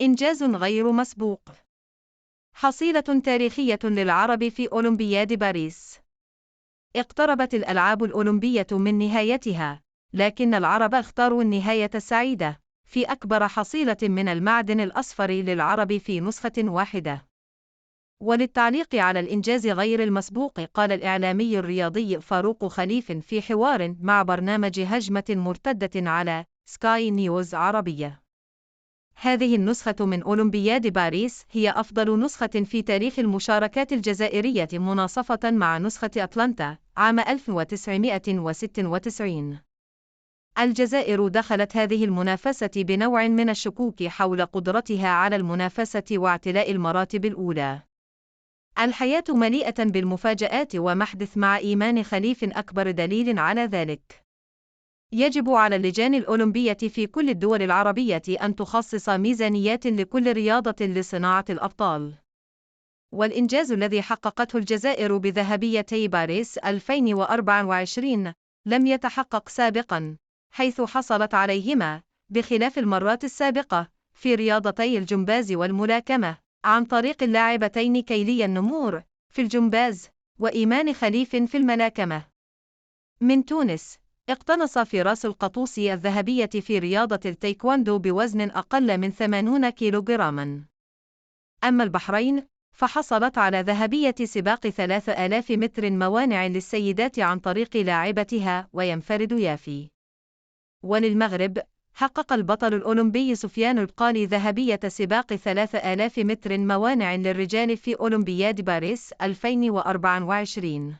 إنجاز غير مسبوق. حصيلة تاريخية للعرب في أولمبياد باريس. اقتربت الألعاب الأولمبية من نهايتها، لكن العرب اختاروا النهاية السعيدة، في أكبر حصيلة من المعدن الأصفر للعرب في نسخة واحدة. وللتعليق على الإنجاز غير المسبوق، قال الإعلامي الرياضي فاروق خليف في حوار مع برنامج هجمة مرتدة على سكاي نيوز عربية: هذه النسخة من أولمبياد باريس هي أفضل نسخة في تاريخ المشاركات الجزائرية، مناصفة مع نسخة أتلانتا عام 1996. الجزائر دخلت هذه المنافسة بنوع من الشكوك حول قدرتها على المنافسة واعتلاء المراتب الأولى. الحياة مليئة بالمفاجآت، ومحدث مع إيمان خليف أكبر دليل على ذلك. يجب على اللجان الأولمبية في كل الدول العربية أن تخصص ميزانيات لكل رياضة لصناعة الأبطال. والإنجاز الذي حققته الجزائر بذهبيتي باريس 2024 لم يتحقق سابقاً، حيث حصلت عليهما بخلاف المرات السابقة في رياضتي الجمباز والملاكمة عن طريق اللاعبتين كيليا نمور في الجمباز وإيمان خليف في الملاكمة. من تونس، اقتنص فراس القطوسي الذهبية في رياضة التايكواندو بوزن أقل من 80 كيلوغراما. أما البحرين، فحصلت على ذهبية سباق 3000 متر موانع للسيدات عن طريق لاعبتها وينفرد يافي. وللمغرب، حقق البطل الأولمبي سفيان البقالي ذهبية سباق 3000 متر موانع للرجال في أولمبياد باريس 2024.